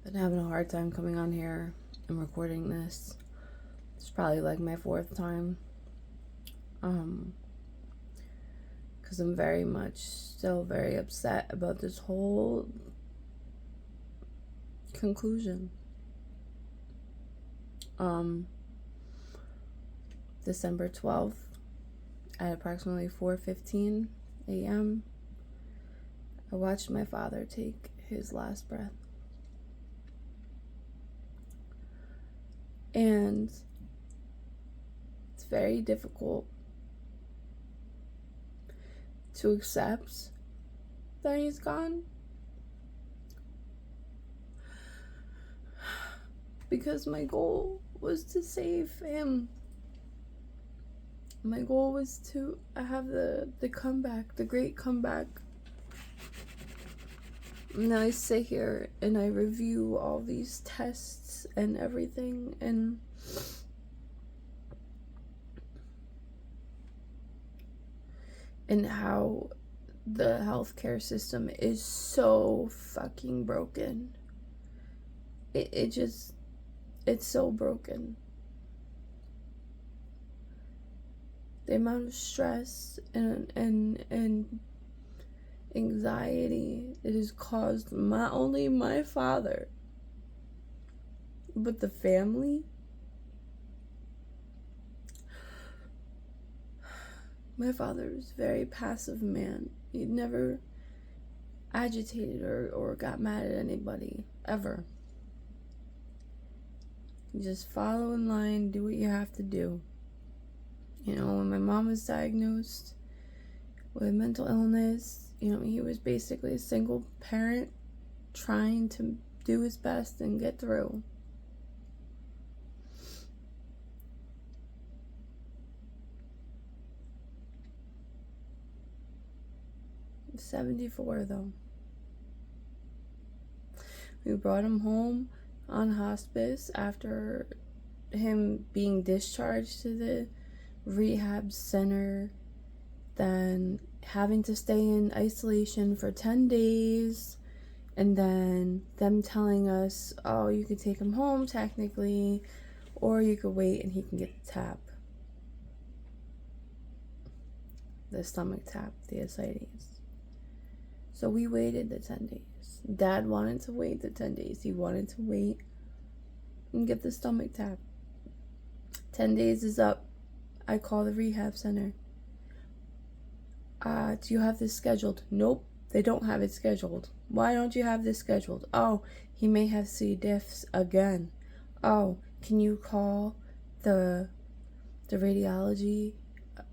Been having a hard time coming on here and recording this. It's probably like my fourth time. Because I'm very much still very upset about this whole conclusion. December 12th at approximately 4:15 a.m. I watched my father take his last breath. And it's very difficult to accept that he's gone, because my goal was to save him. My goal was to have the comeback, the great comeback. And I sit here and I review all these tests and everything, and how the healthcare system is so fucking broken. It's so broken. The amount of stress and anxiety it has caused not only my father, but the family. My father was a very passive man. He never agitated or got mad at anybody, ever. You just follow in line, do what you have to do. You know, when my mom was diagnosed with mental illness, you know, he was basically a single parent trying to do his best and get through. He's 74 though. We brought him home on hospice after him being discharged to the rehab center, then having to stay in isolation for 10 days, and then them telling us, oh, you could take him home technically, or you could wait and he can get the tap. The stomach tap, the ascites. So we waited the 10 days. Dad wanted to wait the 10 days. He wanted to wait and get the stomach tap. 10 days is up. I call the rehab center. Do you have this scheduled? Nope, they don't have it scheduled. Why don't you have this scheduled? Oh, he may have C. diffs again. Oh, can you call the radiology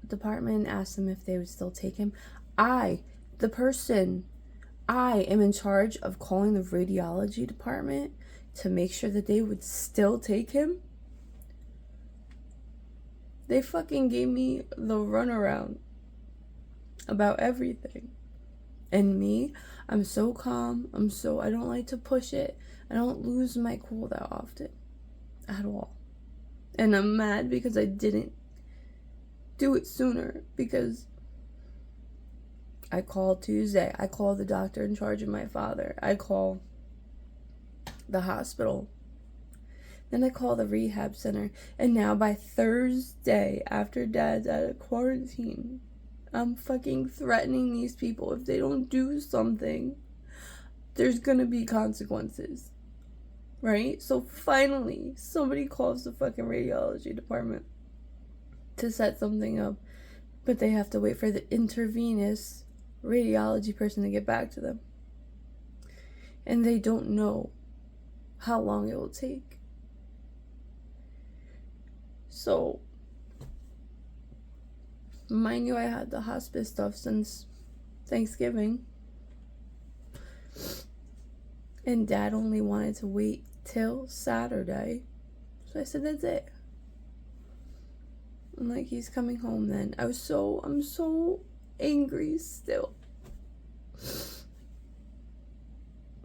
department and ask them if they would still take him? I am in charge of calling the radiology department to make sure that they would still take him. They fucking gave me the runaround about everything. And me, I'm so calm. I don't like to push it. I don't lose my cool that often. At all. And I'm mad because I didn't do it sooner, because I called Tuesday. I called the doctor in charge of my father. I call the hospital. Then I call the rehab center. And now by Thursday, after Dad's out of quarantine, I'm fucking threatening these people. If they don't do something, there's gonna be consequences. Right? So finally, somebody calls the fucking radiology department to set something up. But they have to wait for the intravenous radiology person to get back to them. And they don't know how long it will take. So, mind you, I had the hospice stuff since Thanksgiving. And Dad only wanted to wait till Saturday. So I said, that's it. I'm like, he's coming home then. I'm so angry still.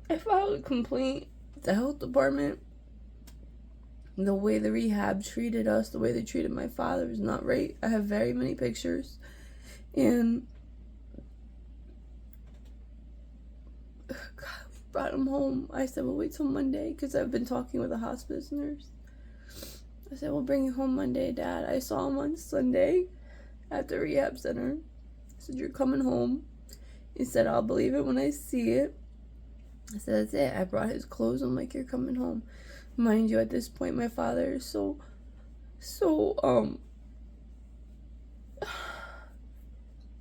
I filed a complaint with the health department. The way the rehab treated us, the way they treated my father is not right. I have very many pictures. And God, brought him home. I said, we'll wait till Monday, because I've been talking with a hospice nurse. I said, we'll bring you home Monday, Dad. I saw him on Sunday at the rehab center. I said, you're coming home. He said, I'll believe it when I see it. I said, that's it. I brought his clothes. I'm like, you're coming home. Mind you, at this point, my father is so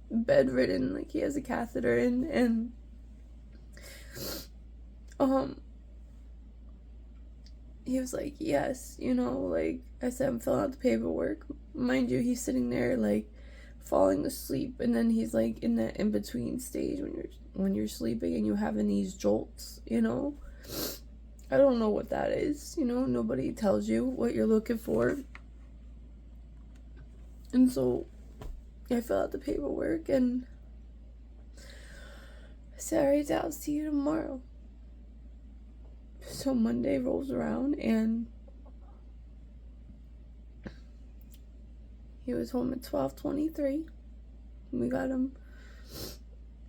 bedridden. Like, he has a catheter in, and he was like, yes, you know, like, I said, I'm filling out the paperwork. Mind you, he's sitting there, like, falling asleep, and then he's, like, in that in-between stage when you're sleeping and you having these jolts, you know? I don't know what that is, you know? Nobody tells you what you're looking for. And so, I fill out the paperwork, and I said, alright, I'll see you tomorrow. So Monday rolls around, and he was home at 12:23. We got him,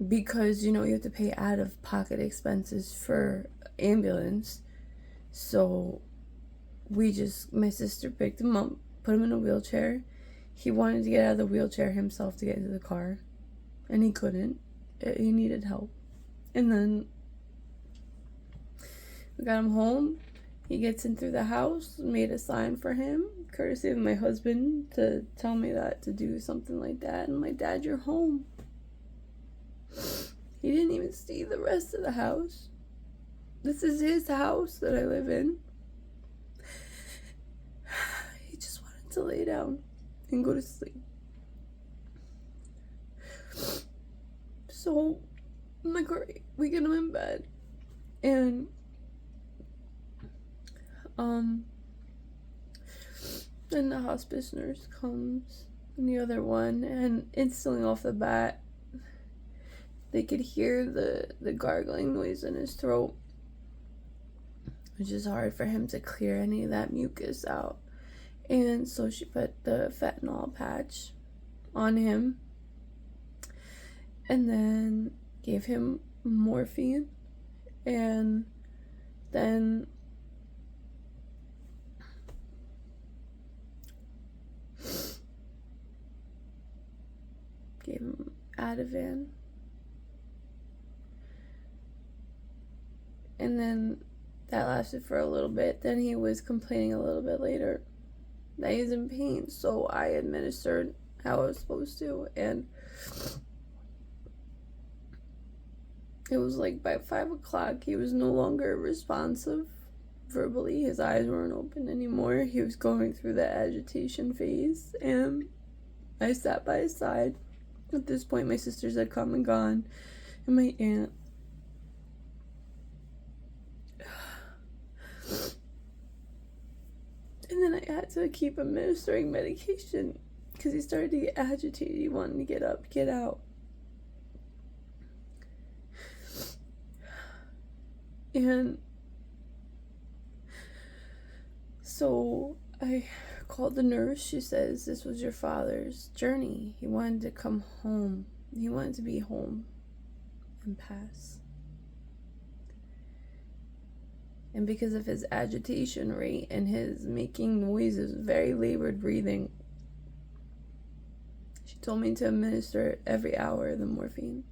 because, you know, you have to pay out-of-pocket expenses for ambulance. So my sister picked him up, put him in a wheelchair. He wanted to get out of the wheelchair himself to get into the car, and he couldn't. He needed help. And then we got him home. He gets in through the house, made a sign for him, courtesy of my husband, to tell me that to do something like that. And I'm like, Dad, you're home. He didn't even see the rest of the house. This is his house that I live in. He just wanted to lay down and go to sleep. So, I'm like, alright, we get him in bed. And then the hospice nurse comes, and the other one, and instantly off the bat, they could hear the gargling noise in his throat, which is hard for him to clear any of that mucus out. And so she put the fentanyl patch on him, and then gave him morphine, and then gave him Ativan. And then that lasted for a little bit. Then he was complaining a little bit later that he's in pain. So I administered how I was supposed to. And it was like by 5 o'clock, he was no longer responsive verbally. His eyes weren't open anymore. He was going through the agitation phase. And I sat by his side. At this point, my sisters had come and gone, and my aunt. And then I had to keep administering medication because he started to get agitated. He wanted to get up, get out. And so I called the nurse. She says, this was your father's journey. He wanted to come home. He wanted to be home and pass. And because of his agitation rate and his making noises, very labored breathing, she told me to administer every hour the morphine.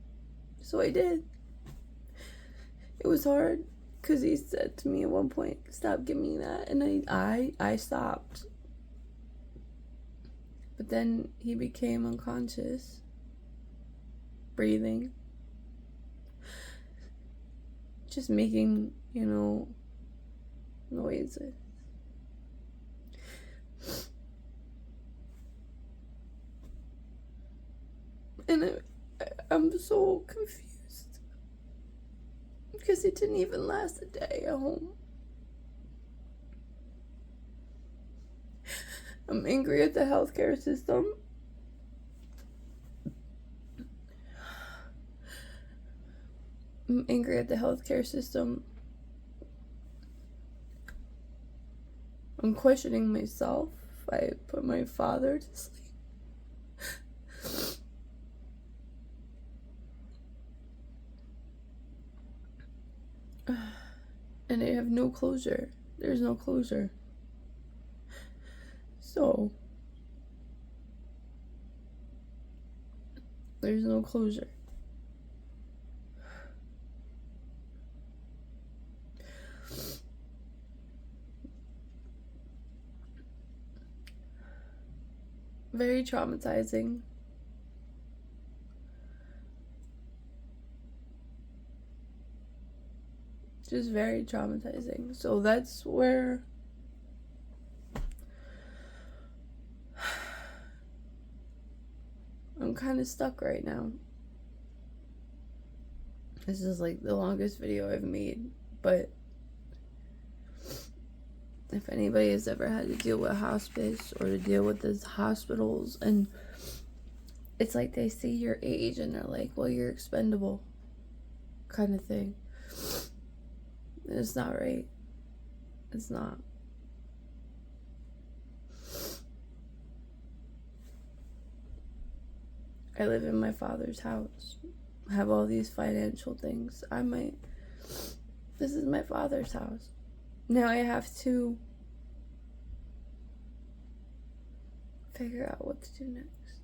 So I did. It was hard because he said to me at one point, stop giving me that. And I stopped. But then he became unconscious, breathing, just making, noises. And I'm so confused because it didn't even last a day at home. I'm angry at the healthcare system. I'm angry at the healthcare system. I'm questioning myself. I put my father to sleep. and I have no closure. There's no closure. So, there's no closure. Very traumatizing. Just very traumatizing. So that's where I'm kind of stuck right now. This is like the longest video I've made, but if anybody has ever had to deal with hospice or to deal with these hospitals, and it's like they see your age and they're like, well, you're expendable kind of thing. And it's not right. It's not. I live in my father's house. I have all these financial things. This is my father's house. Now I have to figure out what to do next.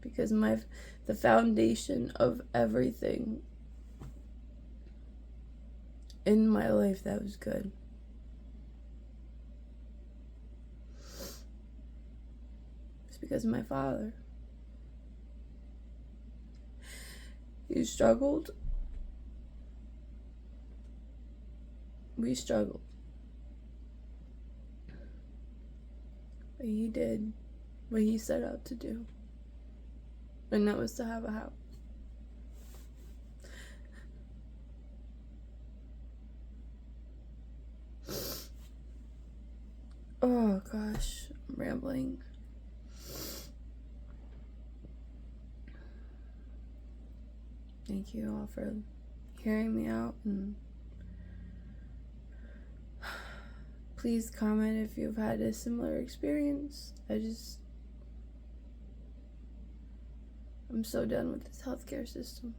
Because the foundation of everything in my life that was good is because of my father. He struggled. We struggled. But he did what he set out to do. And that was to have a house. Oh gosh, I'm rambling. Thank you all for hearing me out, and please comment if you've had a similar experience. I'm so done with this healthcare system.